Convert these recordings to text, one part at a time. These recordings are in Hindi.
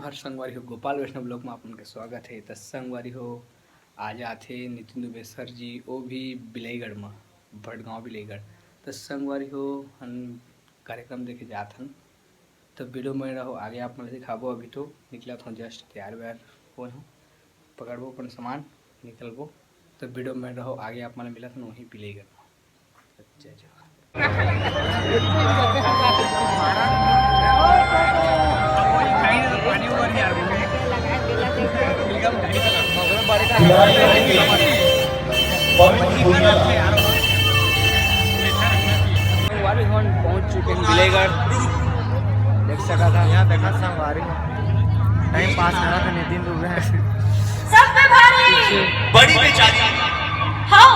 जोहार संगवारी हो गोपाल वैष्णव ब्लॉग में आपन स्वागत है। तो संगवारी हो आज आथे नितिन दुबे सर जी वो भी बिलईगढ़ में भटगांव बिलईगढ़। तो संगवारी हो हम कार्यक्रम देखे जाथन तो वीडियो में रहो आगे आप मैं दिखाबो। अभी तो निकला था जस्ट तैयार व्यार हो पकड़बो अपन सामान निकलबो तो वीडियो में रहो आगे आप मैं मिला था वहीं बिलईगढ़ में। जय पहुंच चुके हैं बिलईगढ़। देख सका था यहाँ देखा संगवारी टाइम पास करा था नितिन दुबे सब पे भारी बड़ी बेचारी हाँ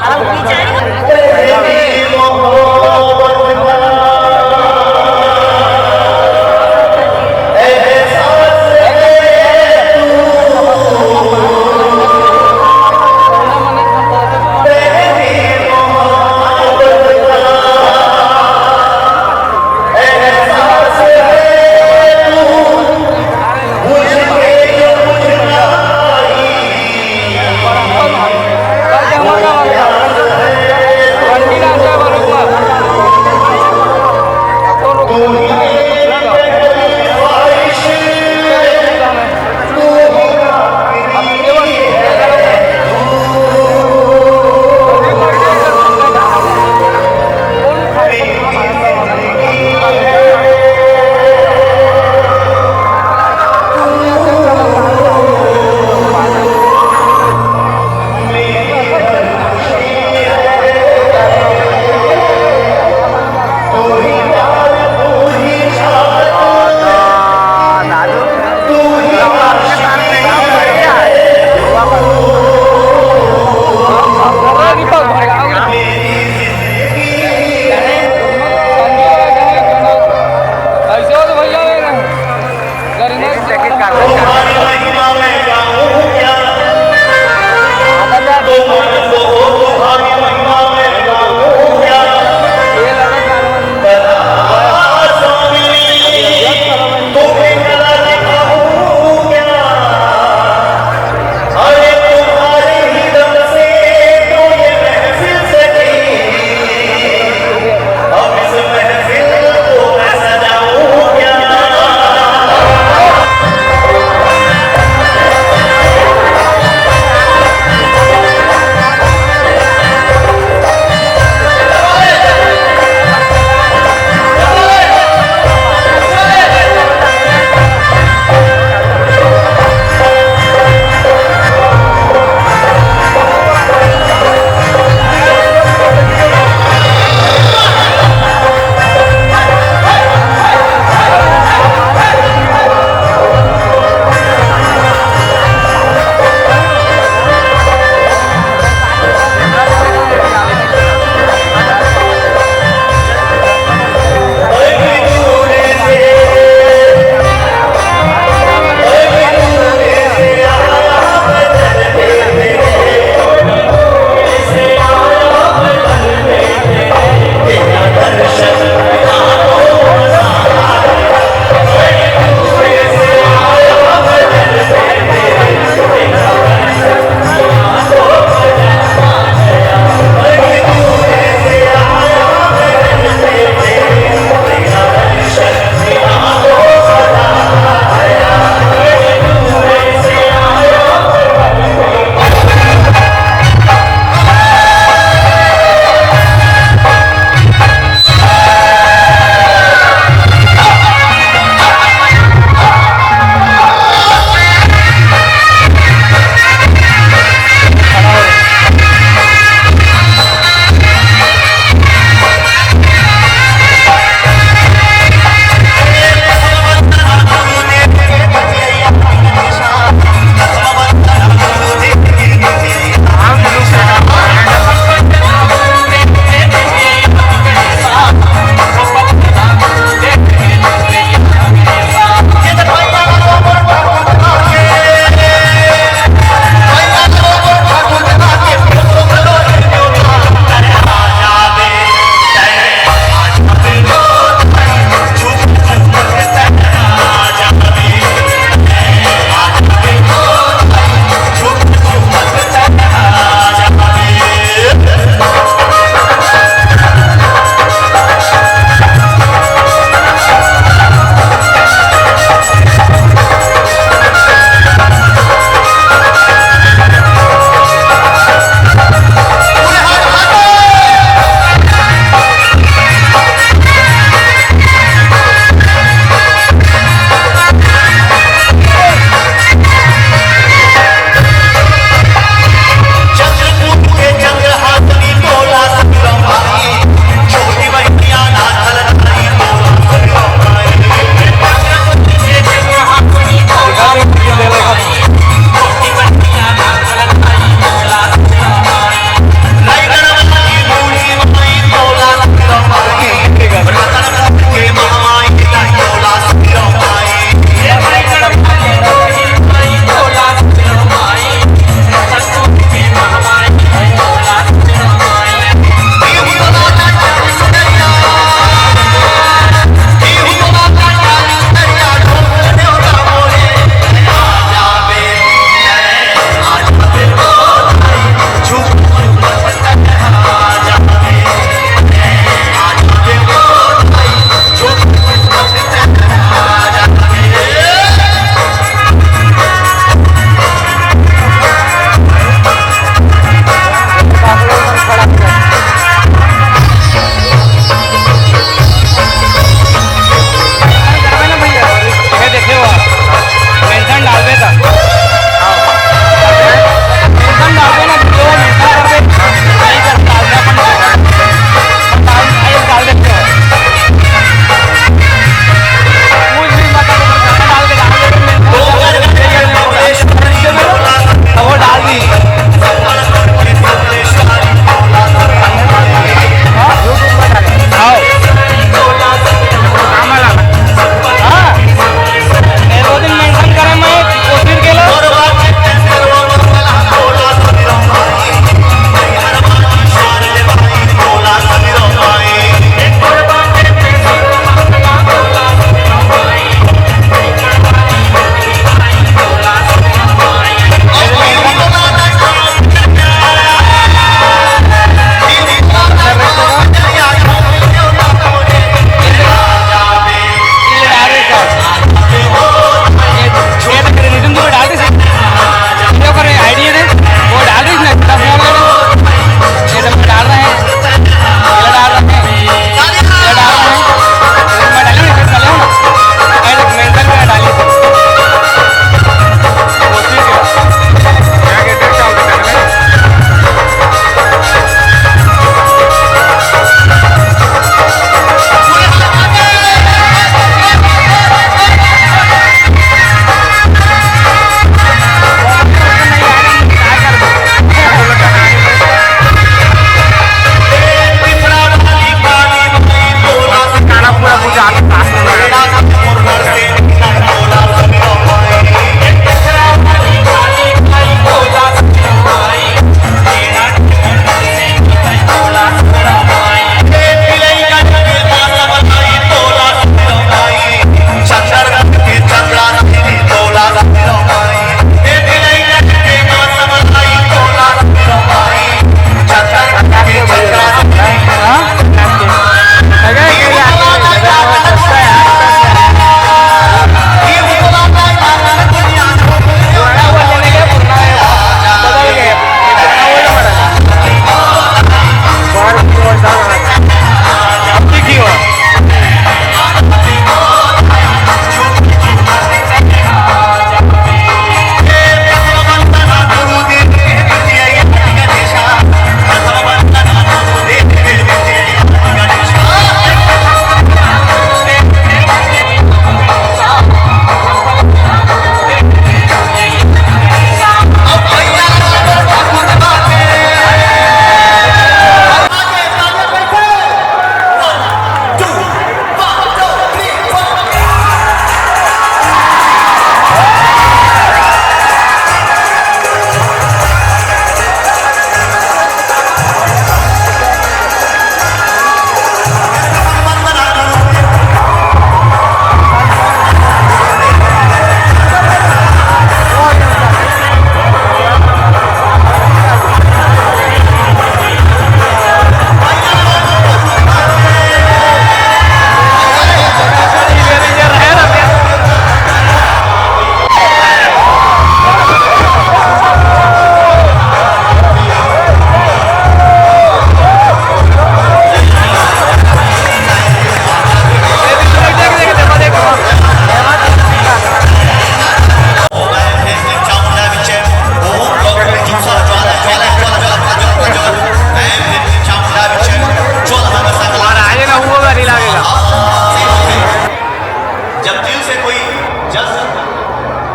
जस्ट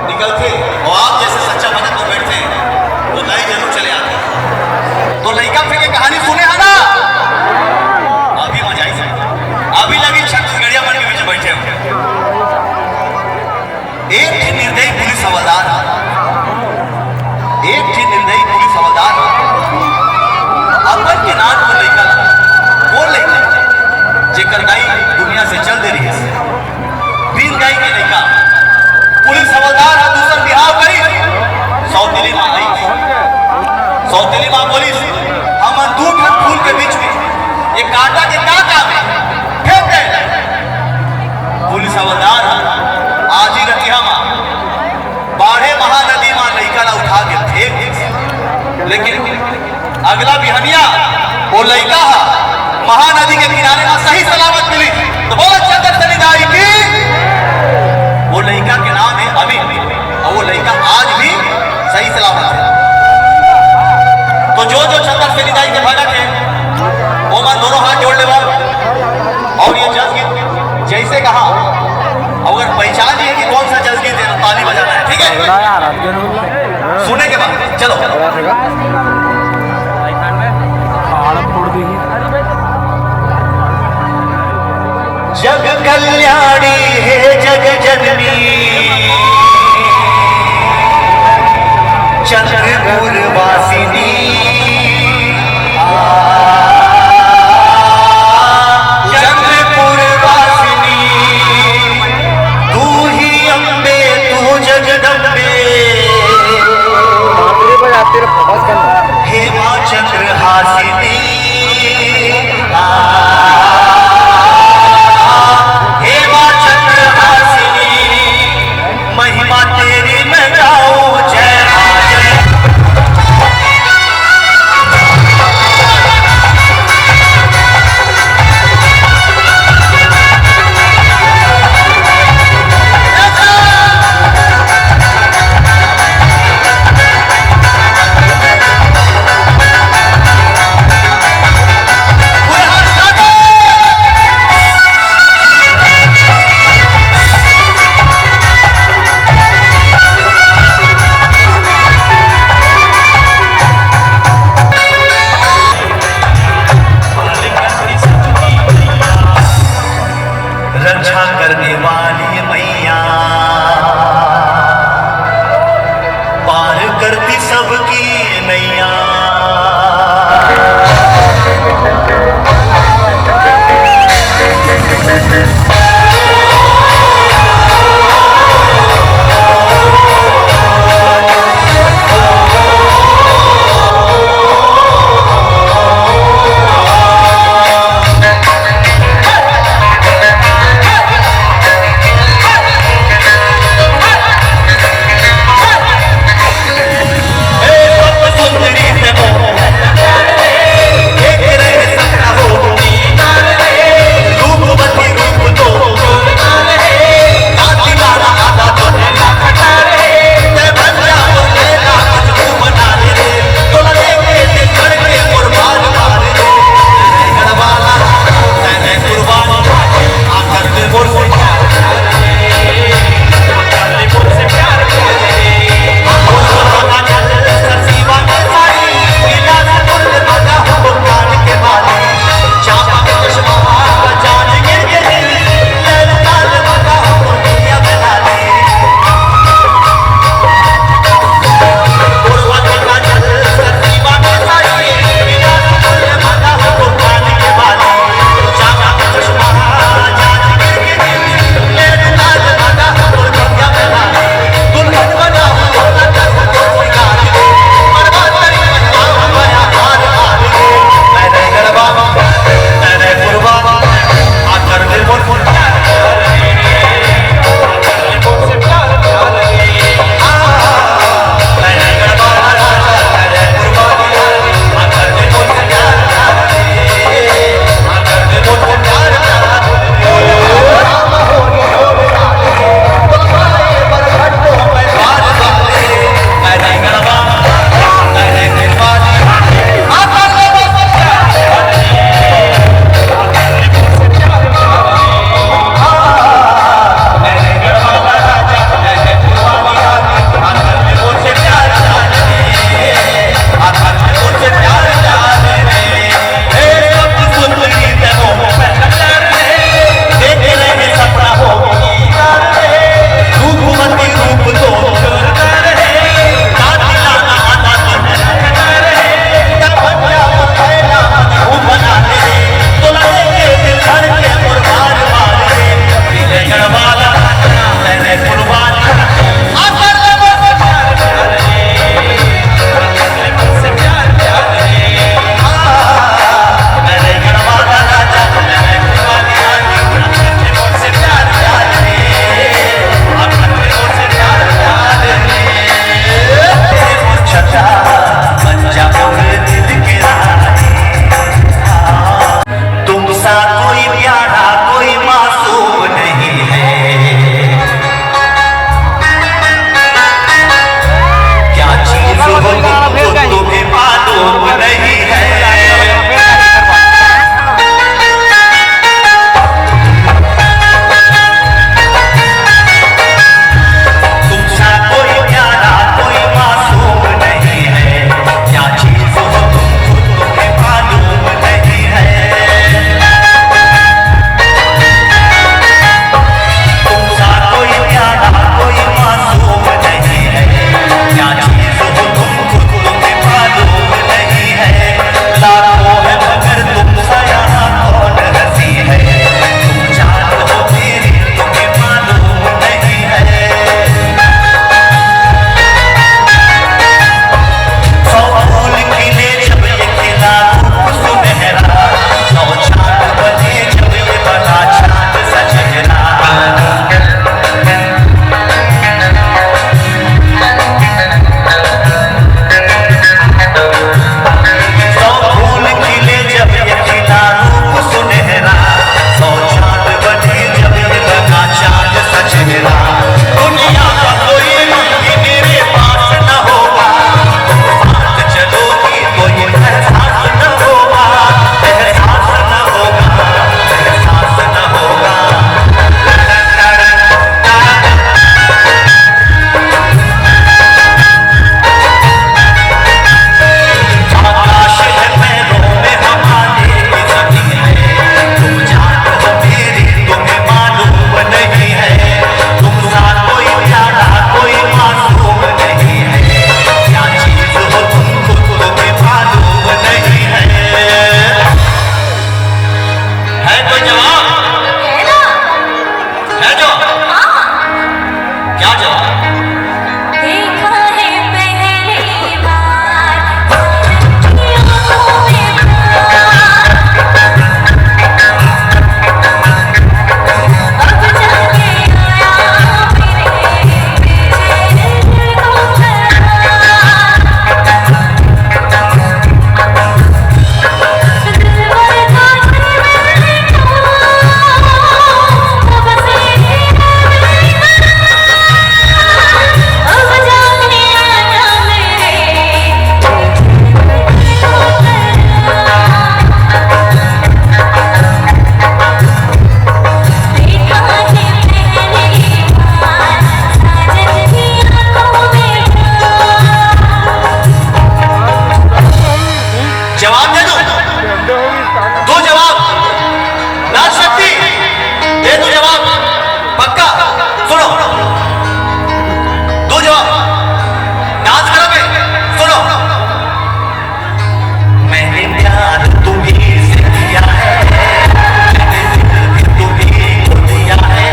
निकलते और आप जैसे सच्चा भगत को बैठते तो नए जरूर चले आते। तो लड़का फिर कहानी सुने है ना, अभी मजा आई अभी लगी छत्तीसगढ़िया मन के बीच बैठे हो। एक थी निर्दयी पुलिस हवलदार, एक थी निर्दयी पुलिस हवलदार अपन के नाम वो लड़का जेकर गाई दुनिया से चल दे रही है। बिन गाई के लड़का पुलिस हवलदार है, दूसर बिहाव करी सौतेली माँ आई। सौतेली माँ बोली हम दू ठन फूल के बीच में ये कांटा के का काम है, फेंक दे। पुलिस हवलदार आज ही रतिया माँ बाढ़े महानदी माँ लड़का ला उठा के फेंक दे। लेकिन अगला बिहनिया वो लड़का महानदी के किनारे में सही सलामत मिली। तो बोला चंद्र सनिदाई की, वो लड़का के नाम है अमित और वो लड़का आज भी सही सलामत है। तो जो जो चंद्र सनिदाई के भगत है वो मैं दोनों हाथ जोड़ ले और ये जसगीत जैसे कहा अगर पहचान है कि कौन सा जसगीत है ताली बजाना है, ठीक है? सुने के बाद चलो जग कल्याणी है जग जननी चंद्रपुर वासिनी, चंद्रपुर वासिनी तू ही अम्बे तू जगदम्बे हे मां चंद्रहासिनी। महिमा तेरी मैं गाऊं जय जय। क्या जवाब? देखा है पहली बार आँखों में प्यार, अब जाके आया मेरे दिल को करार, दिलबर का दिल को बसे अब जाने आया मेरे दिल को करार, देखा है पहली बार साजन की आँखों में प्यार। जवाब दे दो जवाब। राजशक्ति दे दो जवाब, पक्का? सुनो, दो जवाब। डांस करोगे? सुनो, मैंने प्यार तुम्हीं से किया है, मैंने दिल भी तुम्हीं को दिया है,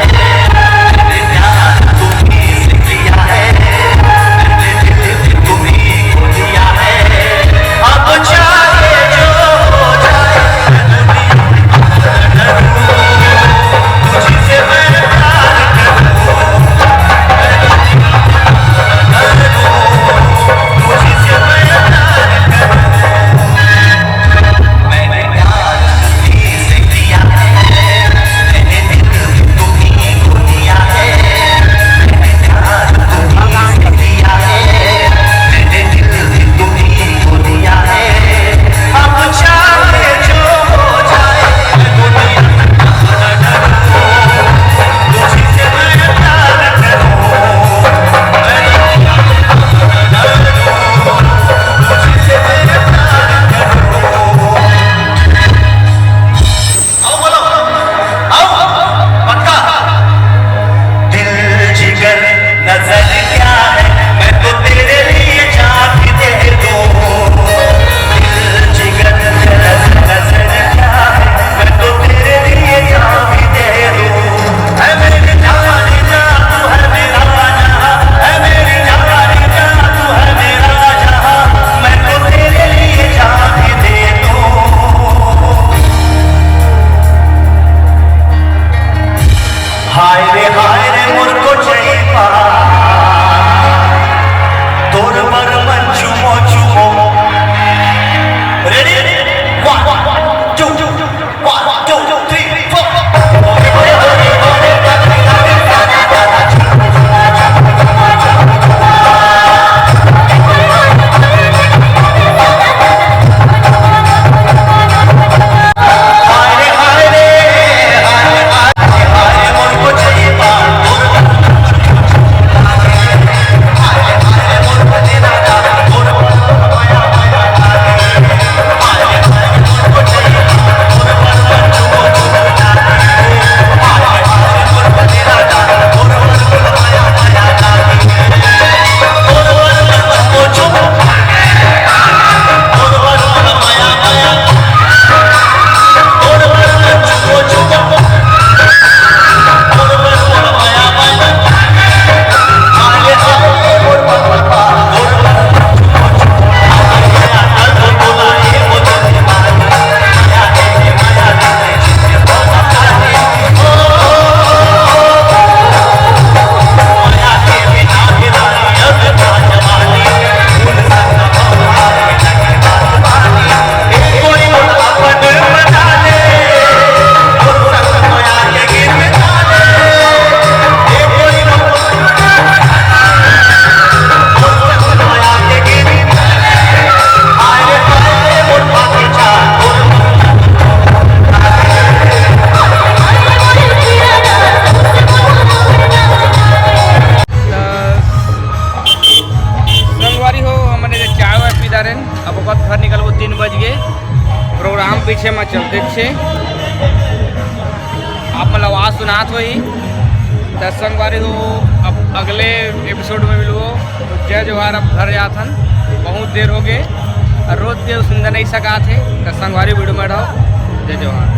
मैंने प्यार तुम्हीं से किया है, मैंने दिल भी तुम्हीं को दिया है। अब चाहे जो हो जाए तुझसे मैं प्यार करूं, तुझसे मैं प्यार करूं। मैंने प्यार तुम्हीं से किया है, मैंने दिल भी तुम्हीं को दिया है, मैंने प्यार तुम्हीं से किया है, मैंने दिल भी तुम्हीं को दिया है। अब चाहे जो हो जाए मैं दुनिया से न डरूं, तुझसे मैं प्यार करूं, मैं दुनिया से न डरूं, तुझसे मैं प्यार करूं। आओ बोलो, आओ, पक्का? दिल जिगर नजर क्या है, मैं तो तेरे लिए जान भी दे दूं। दिल जिगर नजर क्या है, मैं तो तेरे लिए जान भी दे दूं। है मेरी जान जा तू है मेरा जहां, है मेरी जान जा तू है मेरा जहां, मैं तो तेरे लिए जान भी दे दूं। हाय रे मुझको चाहिए तोर पर मन चुमो चुमो। रेडी 1 2 1 2 3 मुझको चाहिए पीछे में चलते छे आप मतलब आवाज़ सुनात हो ही दस संगवारी हो। अब अगले एपिसोड में मिलो तो जय जोहार। अब घर जाथन बहुत देर हो गए रोज के सुंदर नहीं सका थे दस संगवारी वीडियो में रहो। जय जोहार।